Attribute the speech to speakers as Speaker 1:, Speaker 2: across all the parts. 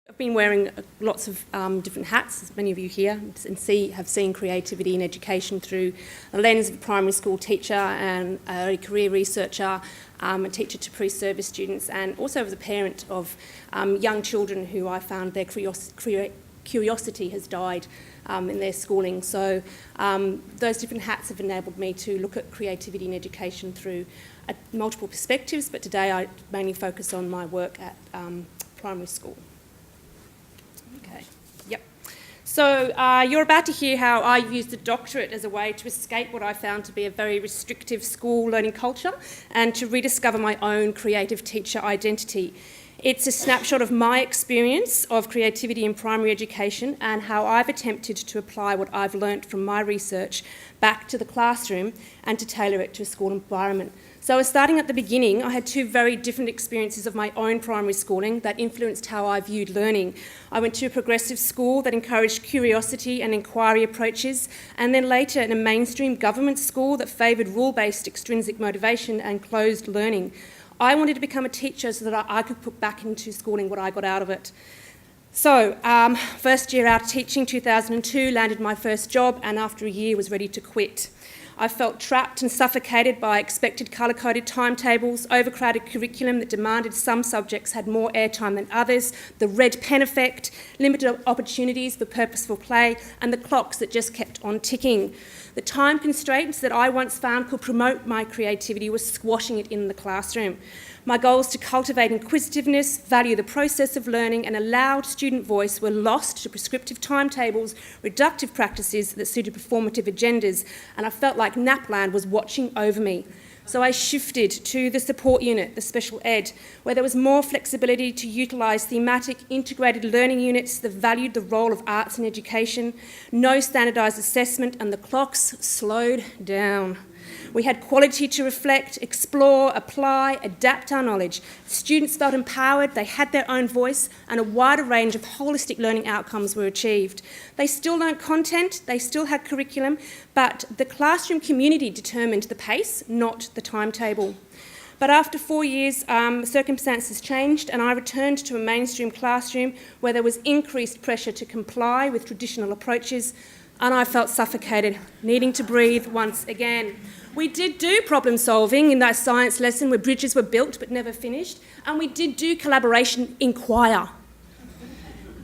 Speaker 1: I've been wearing lots of different hats, as many of you here have seen creativity in education through the lens of a primary school teacher and a early career researcher, a teacher to pre-service students, and also as a parent of young children who I found their curiosity has died in their schooling. So those different hats have enabled me to look at creativity in education through multiple perspectives, but today I mainly focus on my work at primary school. Okay, yep. So you're about to hear how I used a doctorate as a way to escape what I found to be a very restrictive school learning culture and to rediscover my own creative teacher identity. It's a snapshot of my experience of creativity in primary education and how I've attempted to apply what I've learnt from my research back to the classroom and to tailor it to a school environment. So starting at the beginning, I had two very different experiences of my own primary schooling that influenced how I viewed learning. I went to a progressive school that encouraged curiosity and inquiry approaches, and then later in a mainstream government school that favoured rule-based extrinsic motivation and closed learning. I wanted to become a teacher so that I could put back into schooling what I got out of it. So, first year out of teaching, 2002, landed my first job, and after a year was ready to quit. I felt trapped and suffocated by expected colour-coded timetables, overcrowded curriculum that demanded some subjects had more airtime than others, the red pen effect, limited opportunities for purposeful play, and the clocks that just kept on ticking. The time constraints that I once found could promote my creativity was squashing it in the classroom. My goals to cultivate inquisitiveness, value the process of learning, and a loud student voice were lost to prescriptive timetables, reductive practices that suited performative agendas, and I felt like NAPLAN was watching over me. So I shifted to the support unit, the special ed, where there was more flexibility to utilise thematic integrated learning units that valued the role of arts in education, no standardised assessment, and the clocks slowed down. We had quality to reflect, explore, apply, adapt our knowledge. Students felt empowered, they had their own voice, and a wider range of holistic learning outcomes were achieved. They still learnt content, they still had curriculum, but the classroom community determined the pace, not the timetable. But after 4 years, circumstances changed, and I returned to a mainstream classroom where there was increased pressure to comply with traditional approaches, and I felt suffocated, needing to breathe once again. We did do problem solving in that science lesson where bridges were built but never finished, and we did do collaboration in choir.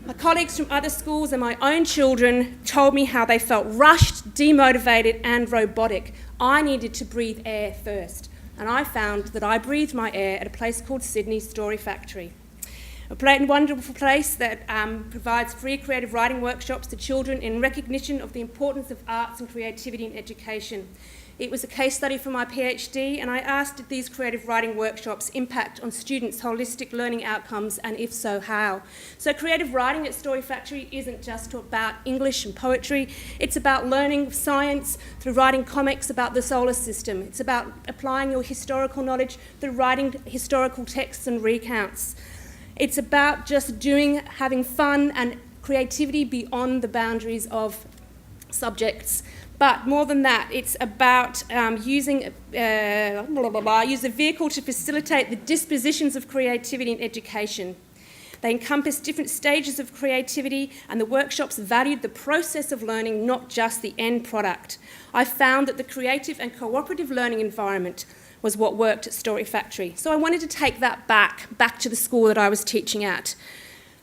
Speaker 1: My colleagues from other schools and my own children told me how they felt rushed, demotivated and robotic. I needed to breathe air first, and I found that I breathed my air at a place called Sydney Story Factory. A wonderful place that provides free creative writing workshops to children in recognition of the importance of arts and creativity in education. It was a case study for my PhD, and I asked, did these creative writing workshops impact on students' holistic learning outcomes, and if so, how? So creative writing at Story Factory isn't just about English and poetry, it's about learning science through writing comics about the solar system. It's about applying your historical knowledge through writing historical texts and recounts. It's about just having fun and creativity beyond the boundaries of subjects. But more than that, it's about use a vehicle to facilitate the dispositions of creativity in education. They encompass different stages of creativity, and the workshops valued the process of learning, not just the end product. I found that the creative and cooperative learning environment was what worked at Story Factory. So I wanted to take that back to the school that I was teaching at.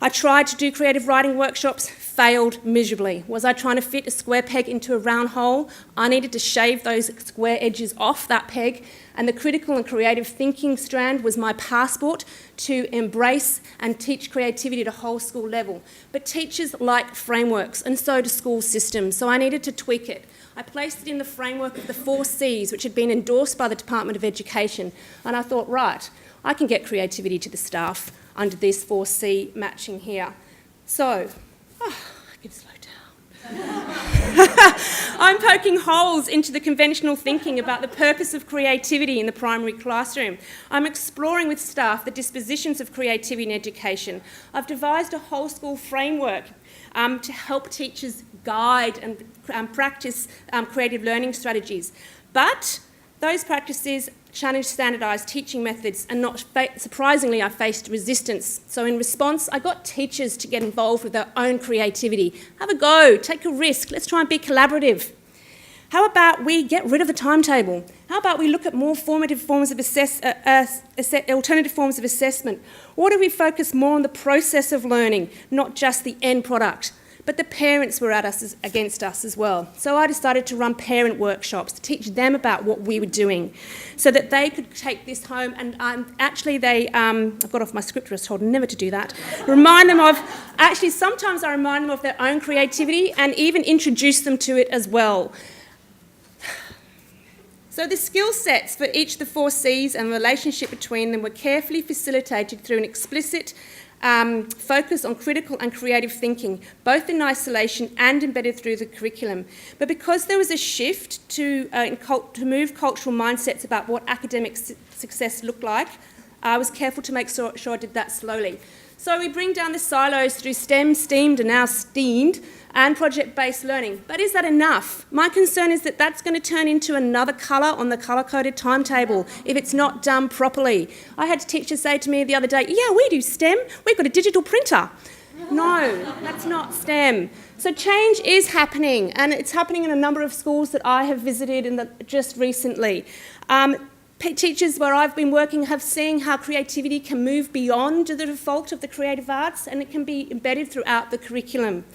Speaker 1: I tried to do creative writing workshops, failed miserably. Was I trying to fit a square peg into a round hole? I needed to shave those square edges off that peg, and the critical and creative thinking strand was my passport to embrace and teach creativity at a whole school level. But teachers like frameworks, and so do school systems, so I needed to tweak it. I placed it in the framework of the 4 Cs, which had been endorsed by the Department of Education, and I thought, right, I can get creativity to the staff under this 4C matching here. So, I can slow down. I'm poking holes into the conventional thinking about the purpose of creativity in the primary classroom. I'm exploring with staff the dispositions of creativity in education. I've devised a whole school framework to help teachers guide and practice creative learning strategies. But those practices challenged standardised teaching methods, and not surprisingly, I faced resistance. So in response, I got teachers to get involved with their own creativity. Have a go, take a risk, let's try and be collaborative. How about we get rid of the timetable? How about we look at more formative forms of alternative forms of assessment? Or do we focus more on the process of learning, not just the end product? But the parents were against us as well. So I decided to run parent workshops to teach them about what we were doing so that they could take this home. And actually I've got off my script, I was told never to do that. Sometimes I remind them of their own creativity and even introduce them to it as well. So the skill sets for each of the 4 Cs and the relationship between them were carefully facilitated through an explicit focus on critical and creative thinking, both in isolation and embedded through the curriculum. But because there was a shift to move cultural mindsets about what academic success looked like, I was careful to make sure I did that slowly. So we bring down the silos through STEM, STEAMed and now STEAMed, and project-based learning. But is that enough? My concern is that that's going to turn into another colour on the colour-coded timetable if it's not done properly. I had teachers say to me the other day, yeah, we do STEM, we've got a digital printer. No, that's not STEM. So change is happening, and it's happening in a number of schools that I have visited just recently. Teachers where I've been working have seen how creativity can move beyond the default of the creative arts, and it can be embedded throughout the curriculum.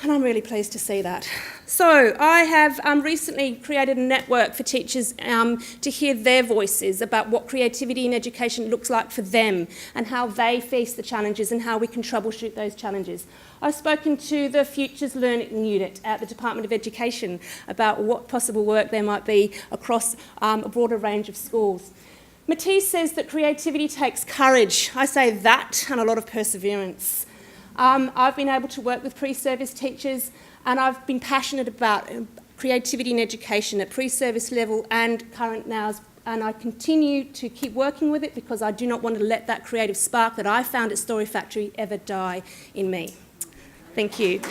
Speaker 1: And I'm really pleased to see that. So I have recently created a network for teachers to hear their voices about what creativity in education looks like for them and how they face the challenges and how we can troubleshoot those challenges. I've spoken to the Futures Learning Unit at the Department of Education about what possible work there might be across a broader range of schools. Matisse says that creativity takes courage. I say that and a lot of perseverance. I've been able to work with pre-service teachers, and I've been passionate about creativity in education at pre-service level and current nows, and I continue to keep working with it because I do not want to let that creative spark that I found at Story Factory ever die in me. Thank you.